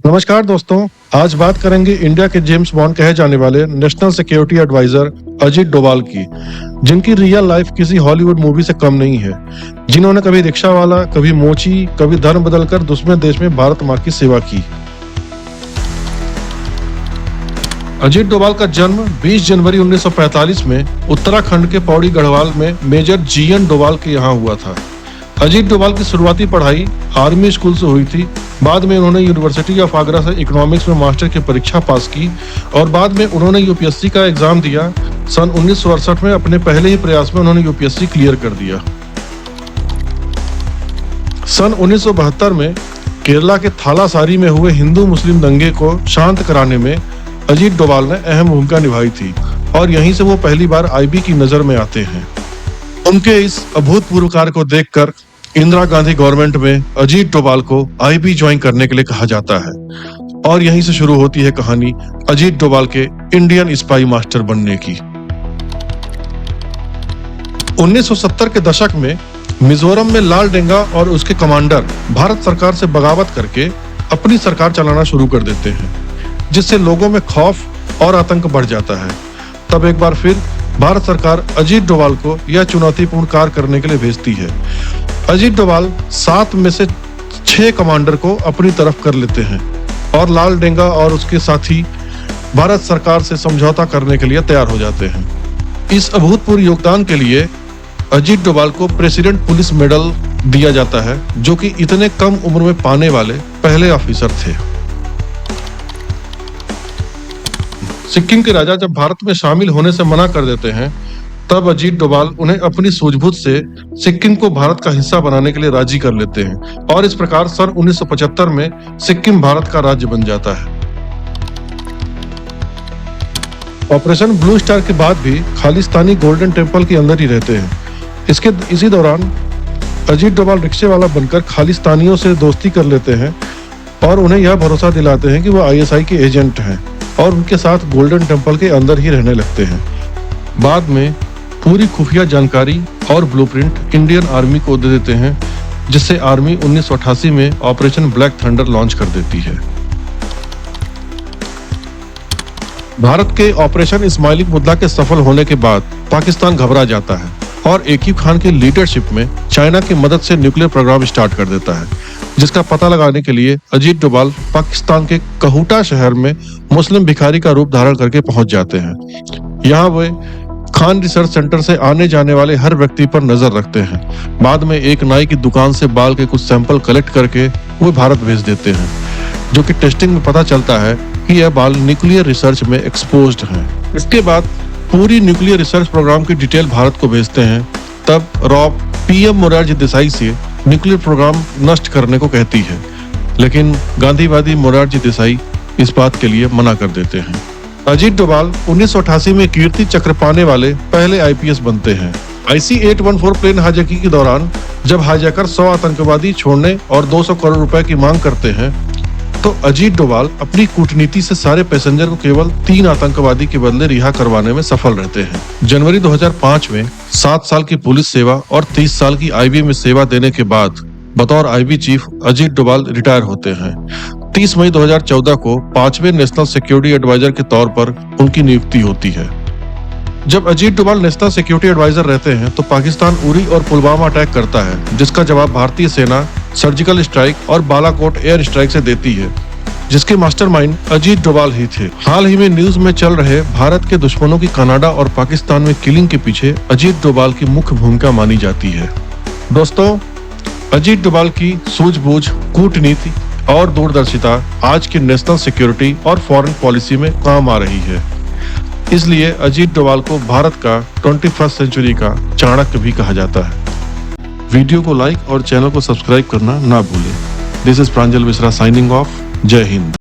नमस्कार दोस्तों, आज बात करेंगे इंडिया के जेम्स बॉन्ड कहे जाने वाले national security adviser Ajit Doval की, जिनकी रियल लाइफ किसी हॉलीवुड मूवी से कम नहीं है। जिन्होंने कभी रिक्शा वाला, कभी मोची, कभी धर्म बदलकर दुश्मन देश में भारत माँ की सेवा की। अजीत डोभाल का जन्म 20 जनवरी 1945 में उत्तराखंड के पौड़ी गढ़वाल में मेजर जीएन डोभाल के यहाँ हुआ था। अजीत डोभाल की शुरुआती पढ़ाई आर्मी स्कूल से हुई थी। बाद में उन्होंने यूनिवर्सिटी ऑफ आगरा से इकोनॉमिक्स में मास्टर की परीक्षा पास की और बाद में उन्होंने यूपीएससी का एग्जाम दिया। सन 1968 में अपने पहले ही प्रयास में उन्होंने यूपीएससी क्लियर कर दिया। सन 1972 में केरला के थालासारी में हुए हिंदू मुस्लिम दंगे को शांत कराने में अजीत डोभाल ने अहम भूमिका निभाई थी और यहीं से वो पहली बार आईबी की नजर में आते हैं। उनके इस अभूतपूर्व कार्य को देखकर इंदिरा गांधी गवर्नमेंट में अजीत डोभाल को आईबी ज्वाइन करने के लिए कहा जाता है और यहीं से शुरू होती है कहानी अजीत डोभाल के इंडियन स्पाई मास्टर बनने की। 1970 के दशक में मिजोरम में लाल डेंगा और उसके कमांडर भारत सरकार से बगावत करके अपनी सरकार चलाना शुरू कर देते हैं, जिससे लोगों में खौफ और आतंक बढ़ जाता है। तब एक बार फिर भारत सरकार अजीत डोभाल को यह चुनौतीपूर्ण कार्य करने के लिए भेजती है। अजीत डोभाल 7 में से 6 कमांडर को अपनी तरफ कर लेते हैं और लाल डेंगा और उसके साथी भारत सरकार से समझौता करने के लिए तैयार हो जाते हैं। इस अभूतपूर्व योगदान के लिए अजीत डोभाल को प्रेसिडेंट पुलिस मेडल दिया जाता है, जो कि इतने कम उम्र में पाने वाले पहले ऑफिसर थे। सिक्किम के राजा जब भारत में शामिल होने से मना कर देते हैं, तब अजीत डोभाल उन्हें अपनी सूझबूझ से सिक्किम को भारत का हिस्सा बनाने के लिए राजी कर लेते हैं और इस प्रकार सन 1975 में सिक्किम भारत का राज्य बन जाता है। ऑपरेशन ब्लू स्टार के बाद भी खालिस्तानी गोल्डन टेम्पल के अंदर ही रहते हैं। इसी दौरान अजीत डोभाल रिक्शे वाला बनकर खालिस्तानियों से दोस्ती कर लेते हैं और उन्हें यह भरोसा दिलाते हैं कि वो आईएसआई के एजेंट हैं और उनके साथ गोल्डन टेम्पल के अंदर ही रहने लगते हैं। बाद में पूरी खुफिया जानकारी और ब्लूप्रिंट इंडियन आर्मी को दे देते हैं, जिससे आर्मी 1988 में ऑपरेशन ब्लैक थंडर लॉन्च कर देती है। भारत के ऑपरेशन इस्माइली मुद्दा के सफल होने के बाद पाकिस्तान घबरा जाता है और एकीब खान की लीडरशिप में चाइना की मदद से न्यूक्लियर प्रोग्राम स्टार्ट कर देता है, जिसका पता लगाने के लिए अजीत डोभाल पाकिस्तान के कहूटा शहर में मुस्लिम भिखारी का रूप धारण करके पहुंच जाते हैं। यहाँ वे खान रिसर्च सेंटर से आने जाने वाले हर व्यक्ति पर नजर रखते हैं। बाद में एक नाई की दुकान से बाल के कुछ सैंपल कलेक्ट करके वो भारत भेज देते हैं, जो कि टेस्टिंग में पता चलता है कि यह बाल न्यूक्लियर रिसर्च में एक्सपोज्ड हैं। इसके बाद पूरी न्यूक्लियर रिसर्च प्रोग्राम की डिटेल भारत को भेजते हैं। तब रॉब पीएम मोरारजी देसाई से न्यूक्लियर प्रोग्राम नष्ट करने को कहती है, लेकिन गांधीवादी मोरारजी देसाई इस बात के लिए मना कर देते हैं। अजीत डोभाल 1988 में कीर्ति चक्र पाने वाले पहले आईपीएस बनते हैं। IC-814 प्लेन हाईजैकिंग के दौरान जब हाईजैकर 100 आतंकवादी छोड़ने और 200 करोड़ रुपए की मांग करते हैं, तो अजीत डोभाल अपनी कूटनीति से सारे पैसेंजर को केवल 3 आतंकवादी के बदले रिहा करवाने में सफल रहते हैं। जनवरी 2005 में 7 साल की पुलिस सेवा और 30 साल की आईबी में सेवा देने के बाद बतौर IB chief Ajit Doval retire होते हैं। 30 मई 2014 को 5वें नेशनल सिक्योरिटी एडवाइजर के तौर पर उनकी नियुक्ति होती है। जब Ajit Doval national security adviser रहते हैं, तो पाकिस्तान उरी और पुलवामा अटैक करता है, जिसका जवाब भारतीय सेना सर्जिकल स्ट्राइक और बालाकोट एयर स्ट्राइक से देती है, जिसके मास्टरमाइंड अजीत डोभाल ही थे। हाल ही में न्यूज में चल रहे भारत के दुश्मनों की कनाडा और पाकिस्तान में किलिंग के पीछे अजीत डोभाल की मुख्य भूमिका मानी जाती है। दोस्तों, अजीत डोभाल की सूझबूझ, कूटनीति और दूरदर्शिता आज की नेशनल सिक्योरिटी और फॉरेन पॉलिसी में काम आ रही है। इसलिए अजीत डोभाल को भारत का 21st सेंचुरी का चाणक्य भी कहा जाता है। वीडियो को लाइक और चैनल को सब्सक्राइब करना ना भूलें। This is Pranjal Mishra signing off. जय हिंद।